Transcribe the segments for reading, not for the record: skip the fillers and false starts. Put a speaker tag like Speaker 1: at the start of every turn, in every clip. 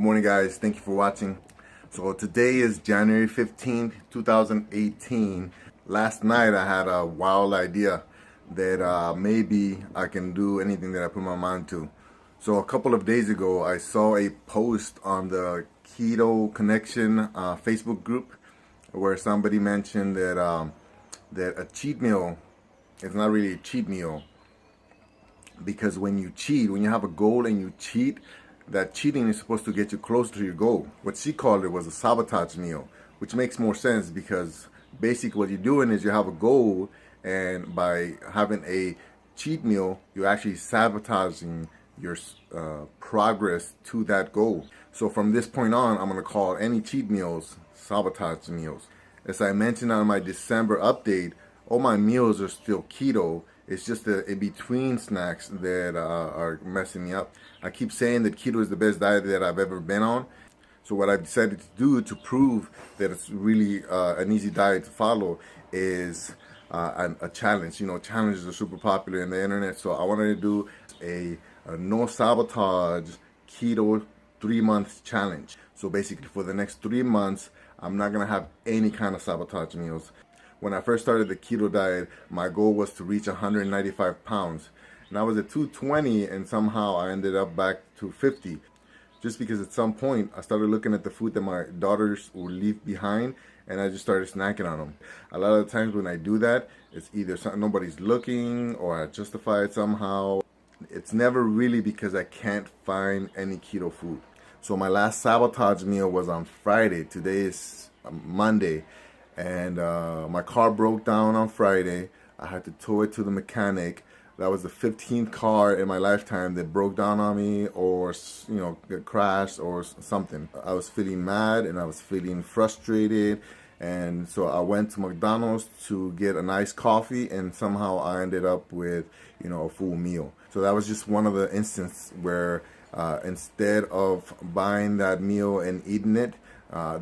Speaker 1: Good morning, guys. Thank you for watching. So today is January 15th, 2018. Last night I had a wild idea that maybe I can do anything that I put my mind to. So a couple of days ago I saw a post on the Keto Connection Facebook group where somebody mentioned that that a cheat meal is not really a cheat meal, because when you cheat, when you have a goal and you cheat, that cheating is supposed to get you closer to your goal. What she called it was a sabotage meal, which makes more sense because basically what you're doing is you have a goal, and by having a cheat meal, you're actually sabotaging your progress to that goal. So from this point on, I'm going to call any cheat meals sabotage meals. As I mentioned on my December update, all my meals are still keto. It's just the in-between snacks that are messing me up. I keep saying that keto is the best diet that I've ever been on. So what I've decided to do to prove that it's really an easy diet to follow is a challenge. You know, challenges are super popular in the internet. So I wanted to do a no sabotage keto 3-month challenge. So basically for the next 3 months, I'm not gonna have any kind of sabotage meals. When I first started the keto diet, my goal was to reach 195 pounds. And I was at 220, and somehow I ended up back to 50. Just because at some point, I started looking at the food that my daughters would leave behind, and I just started snacking on them. A lot of the times when I do that, it's either nobody's looking, or I justify it somehow. It's never really because I can't find any keto food. So my last sabotage meal was on Friday. Today is Monday. And my car broke down on Friday. I had to tow it to the mechanic. That was the 15th car in my lifetime that broke down on me, or get crashed or something. I was feeling mad and I was feeling frustrated, and so I went to McDonald's to get a nice coffee, and somehow I ended up with a full meal. So that was just one of the instances where instead of buying that meal and eating it,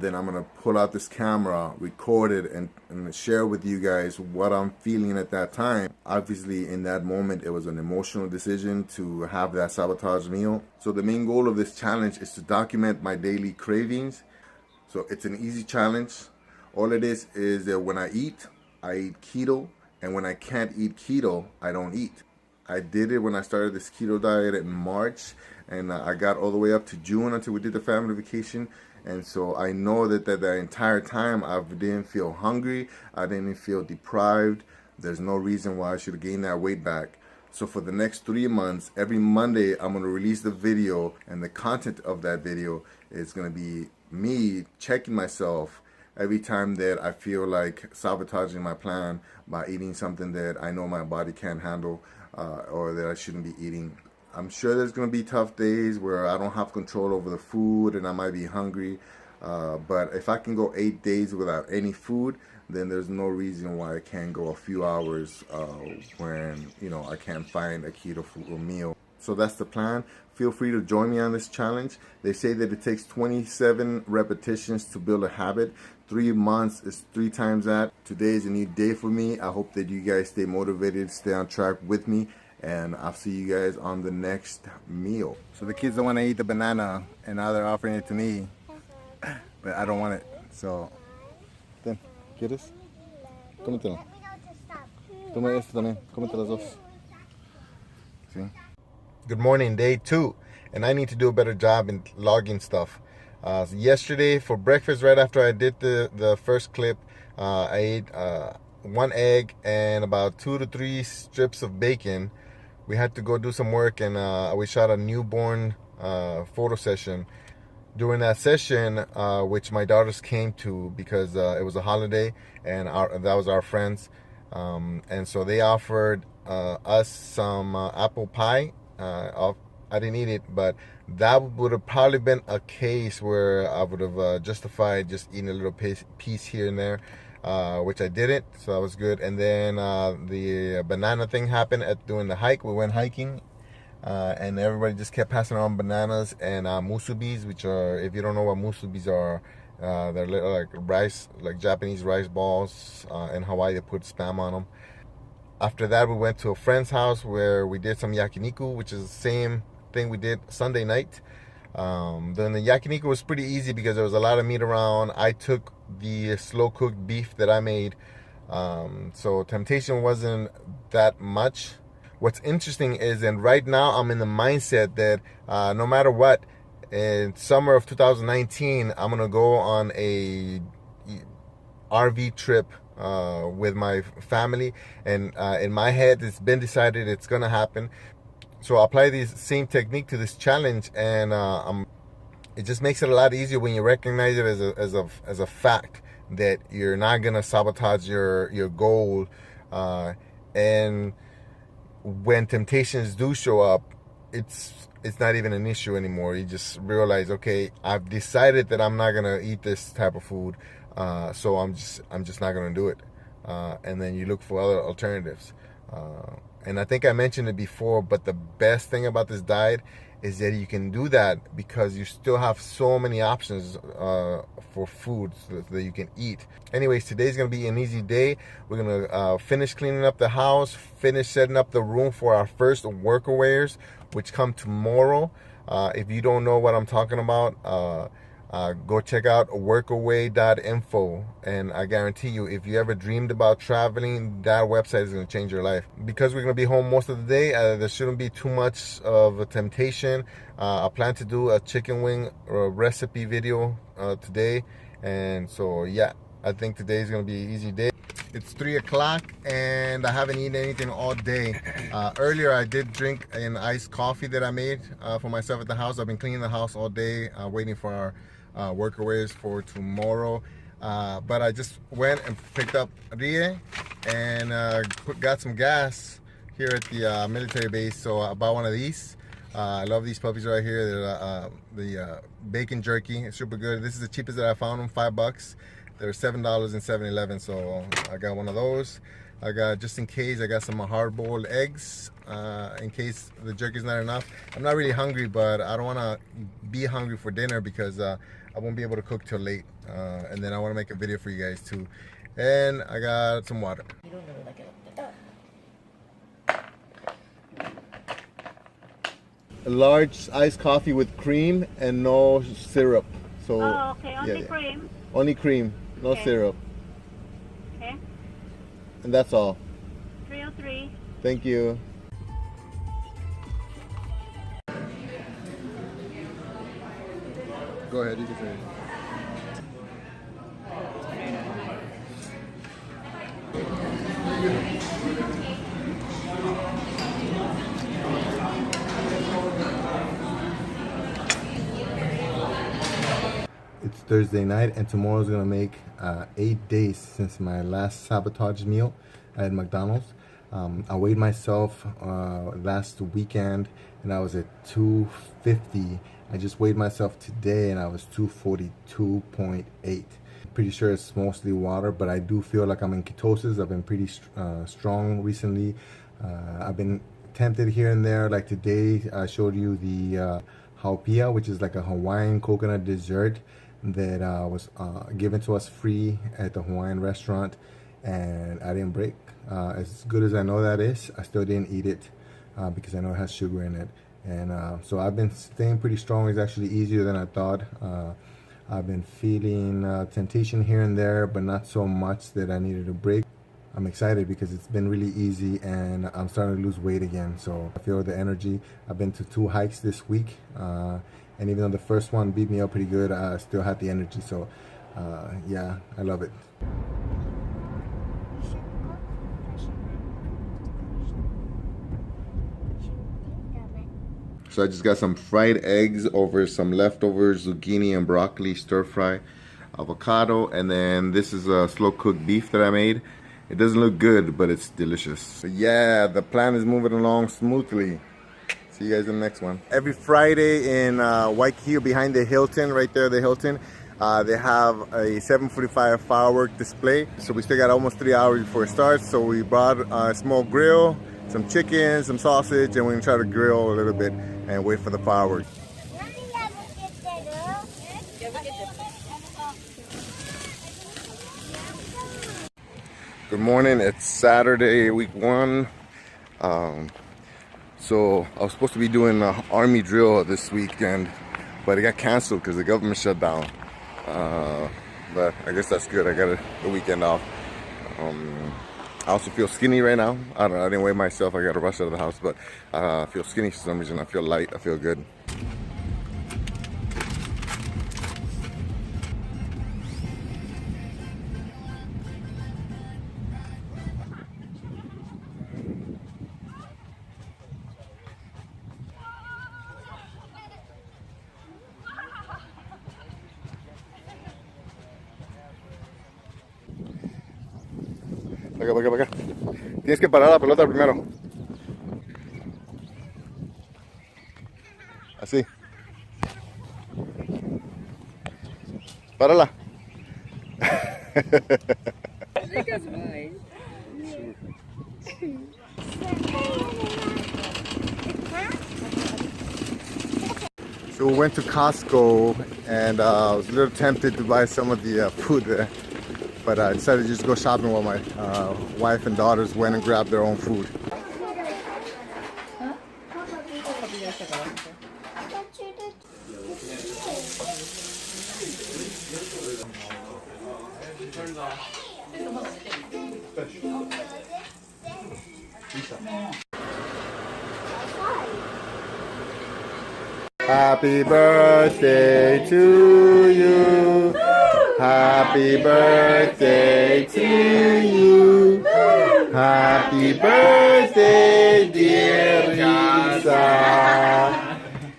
Speaker 1: then I'm going to pull out this camera, record it, and share with you guys what I'm feeling at that time. Obviously, in that moment, it was an emotional decision to have that sabotage meal. So the main goal of this challenge is to document my daily cravings. So it's an easy challenge. All it is that when I eat keto, and when I can't eat keto, I don't eat. I did it when I started this keto diet in March, and I got all the way up to June until we did the family vacation. And so I know that the entire time I didn't feel hungry, I didn't feel deprived. There's no reason why I should gain that weight back. So for the next 3 months, every Monday, I'm going to release the video, and the content of that video is going to be me checking myself every time that I feel like sabotaging my plan by eating something that I know my body can't handle, or that I shouldn't be eating. I'm sure there's going to be tough days where I don't have control over the food and I might be hungry. But if I can go 8 days without any food, then there's no reason why I can't go a few hours when I can't find a keto food or meal. So that's the plan. Feel free to join me on this challenge. They say that it takes 27 repetitions to build a habit. 3 months is 3 times that. Today is a new day for me. I hope that you guys stay motivated, stay on track with me, and I'll see you guys on the next meal. So the kids don't want to eat the banana, and now they're offering it to me, but I don't want it. So, then, ¿quieres? Cómetelo. Toma esto también. Cómete las dos. See? Good morning, day 2, and I need to do a better job in logging stuff. Yesterday for breakfast, right after I did the first clip, I ate 1 egg and about 2 to 3 strips of bacon. We had to go do some work, and we shot a newborn photo session. During that session, which my daughters came to because it was a holiday, and that was our friends, and so they offered us some apple pie. I didn't eat it, but that would have probably been a case where I would have justified just eating a little piece here and there, which I didn't, so that was good. And then the banana thing happened doing the hike. We went hiking, and everybody just kept passing around bananas and musubis, which are, if you don't know what musubis are, they're little, like rice, like Japanese rice balls. In Hawaii, they put spam on them. After that, we went to a friend's house where we did some yakiniku, which is the same thing we did Sunday night. Then the yakiniku was pretty easy because there was a lot of meat around. I took the slow cooked beef that I made, so temptation wasn't that much. What's interesting is, and right now I'm in the mindset that no matter what, in summer of 2019, I'm gonna go on a RV trip with my family, and in my head it's been decided it's gonna happen. So I apply this same technique to this challenge, and it just makes it a lot easier when you recognize it as a fact that you're not gonna sabotage your goal, and when temptations do show up, it's not even an issue anymore. You just realize, okay, I've decided that I'm not gonna eat this type of food, so I'm just not gonna do it, and then you look for other alternatives. And I think I mentioned it before, but the best thing about this diet is that you can do that because you still have so many options for food that you can eat. Anyways, today's gonna be an easy day. We're gonna finish cleaning up the house, finish setting up the room for our first workawares, which come tomorrow. If you don't know what I'm talking about, go check out workaway.info, and I guarantee you, if you ever dreamed about traveling, that website is going to change your life. Because we're going to be home most of the day, there shouldn't be too much of a temptation. I plan to do a chicken wing recipe video today, and so yeah, I think today is going to be an easy day. It's 3 o'clock and I haven't eaten anything all day. Earlier I did drink an iced coffee that I made for myself at the house. I've been cleaning the house all day, waiting for our workaways for tomorrow. But I just went and picked up Rie and got some gas here at the military base. So I bought one of these. I love these puppies right here. They're the bacon jerky. It's super good. This is the cheapest that I found them, $5. They're $7 in 7-Eleven, so I got one of those. I got, just in case, I got some hard-boiled eggs in case the jerky's not enough. I'm not really hungry, but I don't want to be hungry for dinner because I won't be able to cook till late. And then I want to make a video for you guys too. And I got some water. A large iced coffee with cream and no syrup. So,
Speaker 2: oh, okay, only cream.
Speaker 1: Only cream, no syrup.
Speaker 2: Okay.
Speaker 1: And that's all.
Speaker 2: 303.
Speaker 1: Thank you. Go ahead, you can say it. It's Thursday night, and tomorrow's gonna make 8 days since my last Sabotage meal at McDonald's. I weighed myself last weekend and I was at 250. I just weighed myself today and I was 242.8. Pretty sure it's mostly water, but I do feel like I'm in ketosis. I've been pretty strong recently. I've been tempted here and there. Like today, I showed you the haupia, which is like a Hawaiian coconut dessert that was given to us free at the Hawaiian restaurant, and I didn't break. As good as I know that is, I still didn't eat it because I know it has sugar in it. And so I've been staying pretty strong. It's actually easier than I thought. I've been feeling temptation here and there, but not so much that I needed a break. I'm excited because it's been really easy and I'm starting to lose weight again. So I feel the energy. I've been to 2 hikes this week. And even though the first one beat me up pretty good, I still had the energy. So yeah, I love it. So I just got some fried eggs over some leftover zucchini and broccoli stir fry, avocado, and then this is a slow cooked beef that I made. It doesn't look good, but it's delicious. So yeah, the plan is moving along smoothly. See you guys in the next one. Every Friday in Waikiki, behind the Hilton, right there, the Hilton, they have a 7:45 firework display. So we still got almost 3 hours before it starts. So we brought a small grill, some chicken, some sausage, and we're gonna try to grill a little bit and wait for the fireworks. Good morning, it's Saturday, week 1. So I was supposed to be doing an army drill this weekend, but it got canceled because the government shut down. But I guess that's good. I got the weekend off. I also feel skinny right now. I don't know, I didn't weigh myself. I got to rush out of the house, but I feel skinny for some reason. I feel light. I feel good. Para acá. Tienes que parar la pelota primero. Así. Párala. So we went to Costco and I was a little tempted to buy some of the food there. But I decided to just go shopping while my wife and daughters went and grabbed their own food. Happy birthday to you. Happy birthday to you. Happy birthday, dear Lisa.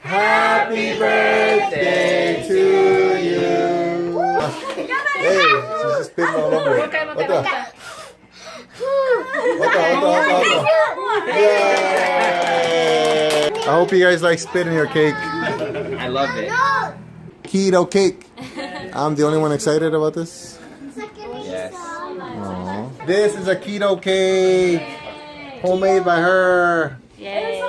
Speaker 1: Happy birthday to you. Hey, she's just spitting all over it. Otra. Yay! I hope you guys like spitting your cake.
Speaker 3: I love it.
Speaker 1: Keto cake. I'm the only one excited about this.
Speaker 3: Yes.
Speaker 1: Aww. This is a keto cake, homemade by her.
Speaker 2: Yay.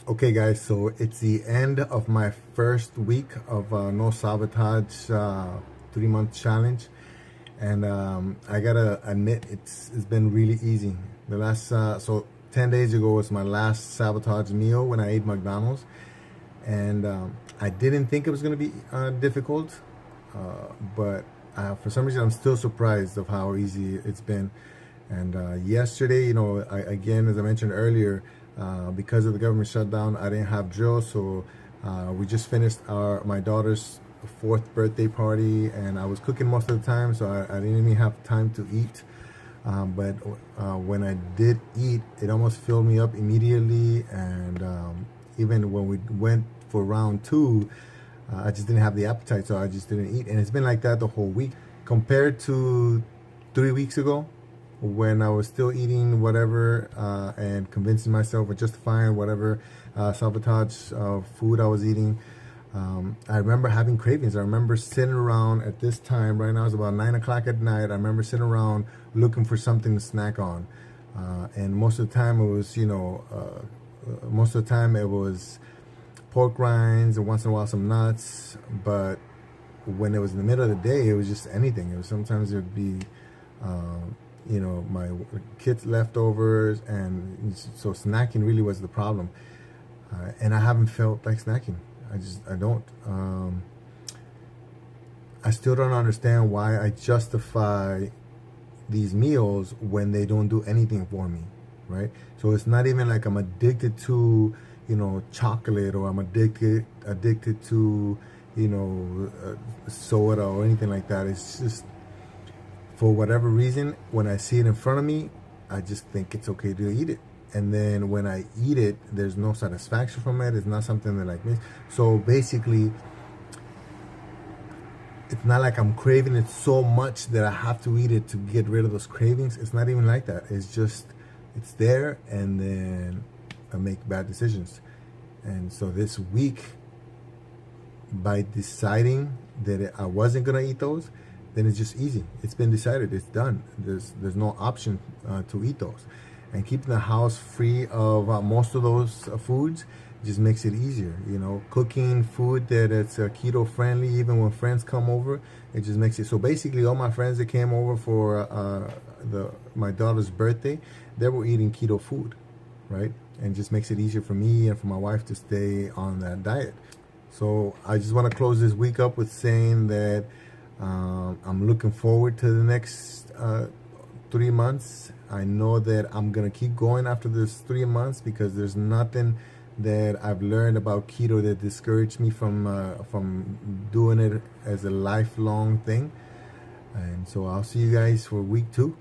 Speaker 1: Okay guys, so it's the end of my first week of No Sabotage 3-month challenge, and I gotta admit it's been really easy. The last so 10 days ago was my last Sabotage meal when I ate McDonald's, and I didn't think it was gonna be difficult, but for some reason I'm still surprised of how easy it's been. And yesterday, you know, again, as I mentioned earlier, because of the government shutdown, I didn't have drill, so we just finished my daughter's 4th birthday party, and I was cooking most of the time, so I didn't even have time to eat. But when I did eat, it almost filled me up immediately, and even when we went for round 2, I just didn't have the appetite, so I just didn't eat. And it's been like that the whole week. Compared to 3 weeks ago, when I was still eating whatever and convincing myself or justifying whatever sabotage food I was eating, I remember having cravings. I remember sitting around at this time, right now it's about 9 o'clock at night, I remember sitting around looking for something to snack on. And most of the time it was, you know, pork rinds, and once in a while some nuts. But when it was in the middle of the day, it was just anything. It was sometimes it would be you know, my kids' leftovers, and so snacking really was the problem. And I haven't felt like snacking. I don't. I still don't understand why I justify these meals when they don't do anything for me, right? So it's not even like I'm addicted to, you know, chocolate, or I'm addicted to, you know, soda or anything like that. It's just, for whatever reason, when I see it in front of me, I just think it's okay to eat it. And then when I eat it, there's no satisfaction from it. It's not something that like me. So basically, it's not like I'm craving it so much that I have to eat it to get rid of those cravings. It's not even like that. It's just, it's there, and then I make bad decisions. And so this week, by deciding that I wasn't gonna eat those, then it's just easy. It's been decided. It's done. There's no option to eat those. And keeping the house free of most of those foods
Speaker 4: just makes it easier. You know, cooking food that it's keto friendly, even when friends come over, it just makes it. So basically, all my friends that came over for my daughter's birthday, they were eating keto food, right? And just makes it easier for me and for my wife to stay on that diet. So I just want to close this week up with saying that I'm looking forward to the next 3 months. I know that I'm gonna keep going after this 3 months because there's nothing that I've learned about keto that discouraged me from doing it as a lifelong thing. And so I'll see you guys for week 2.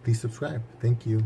Speaker 4: Please subscribe. Thank you.